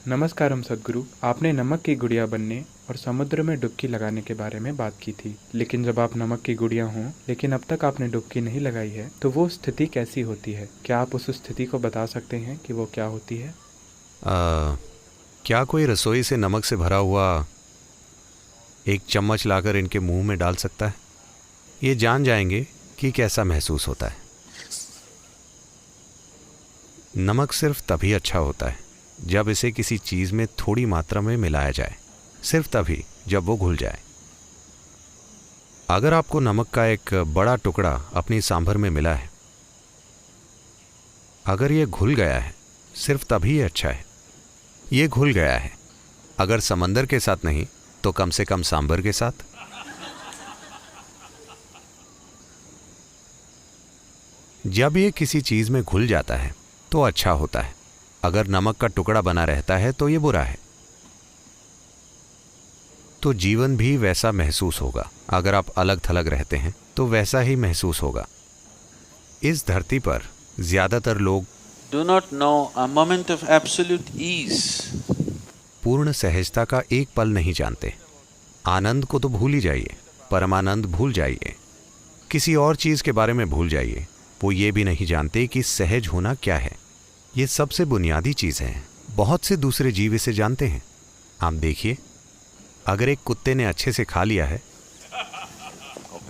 नमस्कारम सद्गुरु। आपने नमक की गुड़िया बनने और समुद्र में डुबकी लगाने के बारे में बात की थी, लेकिन जब आप नमक की गुड़िया हों लेकिन अब तक आपने डुबकी नहीं लगाई है तो वो स्थिति कैसी होती है? क्या आप उस स्थिति को बता सकते हैं कि वो क्या होती है? क्या कोई रसोई से नमक से भरा हुआ एक चम्मच लाकर इनके मुंह में डाल सकता है? ये जान जाएंगे कि कैसा महसूस होता है। नमक सिर्फ तभी अच्छा होता है जब इसे किसी चीज़ में थोड़ी मात्रा में मिलाया जाए, सिर्फ तभी जब वो घुल जाए। अगर आपको नमक का एक बड़ा टुकड़ा अपनी सांभर में मिला है, अगर ये घुल गया है सिर्फ तभी ये अच्छा है। ये घुल गया है, अगर समंदर के साथ नहीं तो कम से कम सांभर के साथ। जब ये किसी चीज़ में घुल जाता है तो अच्छा होता है, अगर नमक का टुकड़ा बना रहता है तो ये बुरा है। तो जीवन भी वैसा महसूस होगा। अगर आप अलग थलग रहते हैं तो वैसा ही महसूस होगा। इस धरती पर ज्यादातर लोग do not know a moment of absolute ease. पूर्ण सहजता का एक पल नहीं जानते। आनंद को तो भूल ही जाइए, परमानंद भूल जाइए, किसी और चीज के बारे में भूल जाइए। वो ये भी नहीं जानते कि सहज होना क्या है। ये सबसे बुनियादी चीज है। बहुत से दूसरे जीव इसे जानते हैं। आप देखिए, अगर एक कुत्ते ने अच्छे से खा लिया है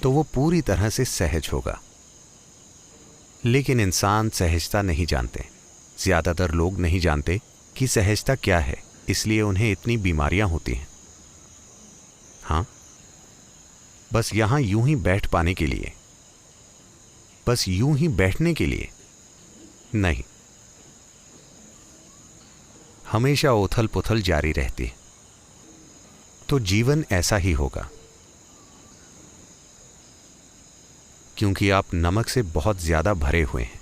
तो वो पूरी तरह से सहज होगा, लेकिन इंसान सहजता नहीं जानते। ज्यादातर लोग नहीं जानते कि सहजता क्या है, इसलिए उन्हें इतनी बीमारियां होती हैं। हाँ, बस यहां यूं ही बैठ पाने के लिए, बस यूं ही बैठने के लिए नहीं, हमेशा उथल पुथल जारी रहती है। तो जीवन ऐसा ही होगा, क्योंकि आप नमक से बहुत ज्यादा भरे हुए हैं।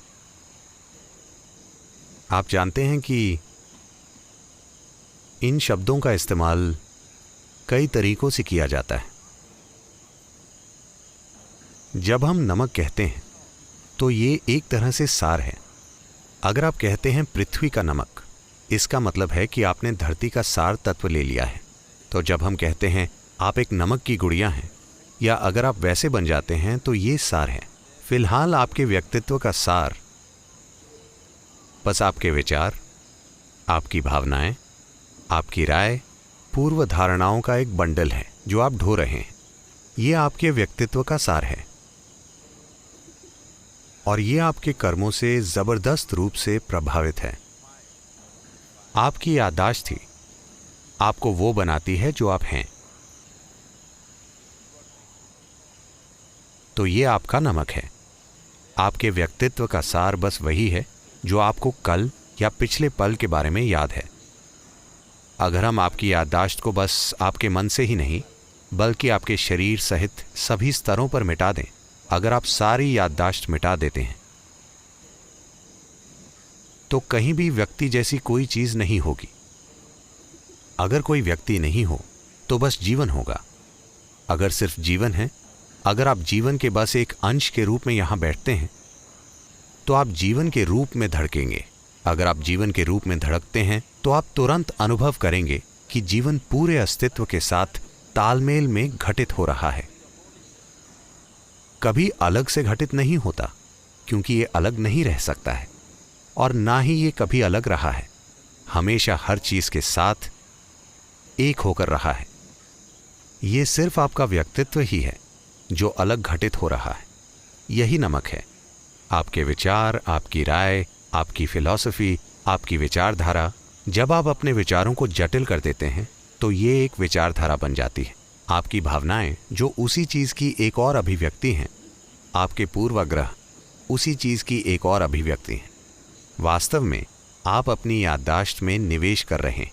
आप जानते हैं कि इन शब्दों का इस्तेमाल कई तरीकों से किया जाता है। जब हम नमक कहते हैं तो ये एक तरह से सार है। अगर आप कहते हैं पृथ्वी का नमक, इसका मतलब है कि आपने धरती का सार तत्व ले लिया है। तो जब हम कहते हैं आप एक नमक की गुड़िया हैं, या अगर आप वैसे बन जाते हैं तो ये सार है। फिलहाल आपके व्यक्तित्व का सार बस आपके विचार, आपकी भावनाएं, आपकी राय, पूर्व धारणाओं का एक बंडल है जो आप ढो रहे हैं। ये आपके व्यक्तित्व का सार है, और ये आपके कर्मों से जबरदस्त रूप से प्रभावित है। आपकी याददाश्त ही आपको वो बनाती है जो आप हैं। तो ये आपका नमक है। आपके व्यक्तित्व का सार बस वही है जो आपको कल या पिछले पल के बारे में याद है। अगर हम आपकी याददाश्त को बस आपके मन से ही नहीं, बल्कि आपके शरीर सहित सभी स्तरों पर मिटा दें, अगर आप सारी याददाश्त मिटा देते हैं तो कहीं भी व्यक्ति जैसी कोई चीज नहीं होगी। अगर कोई व्यक्ति नहीं हो तो बस जीवन होगा। अगर सिर्फ जीवन है, अगर आप जीवन के बस एक अंश के रूप में यहां बैठते हैं तो आप जीवन के रूप में धड़केंगे। अगर आप जीवन के रूप में धड़कते हैं तो आप तुरंत अनुभव करेंगे कि जीवन पूरे अस्तित्व के साथ तालमेल में घटित हो रहा है। कभी अलग से घटित नहीं होता, क्योंकि ये अलग नहीं रह सकता है, और ना ही ये कभी अलग रहा है। हमेशा हर चीज के साथ एक होकर रहा है। ये सिर्फ आपका व्यक्तित्व ही है जो अलग घटित हो रहा है। यही नमक है। आपके विचार, आपकी राय, आपकी फिलॉसफी, आपकी विचारधारा। जब आप अपने विचारों को जटिल कर देते हैं तो ये एक विचारधारा बन जाती है। आपकी भावनाएं जो उसी चीज की एक और अभिव्यक्ति हैं, आपके पूर्वाग्रह उसी चीज की एक और अभिव्यक्ति हैं। वास्तव में आप अपनी याददाश्त में निवेश कर रहे हैं,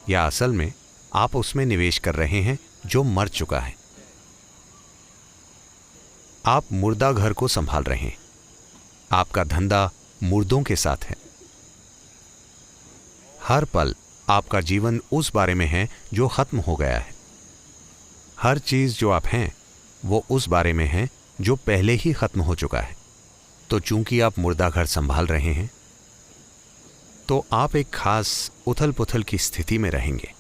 या असल में आप उसमें निवेश कर रहे हैं जो मर चुका है। आप मुर्दा घर को संभाल रहे हैं। आपका धंधा मुर्दों के साथ है। हर पल आपका जीवन उस बारे में है जो खत्म हो गया है। हर चीज जो आप हैं वो उस बारे में है जो पहले ही खत्म हो चुका है। तो चूंकि आप मुर्दा घर संभाल रहे हैं, तो आप एक खास उथल पुथल की स्थिति में रहेंगे।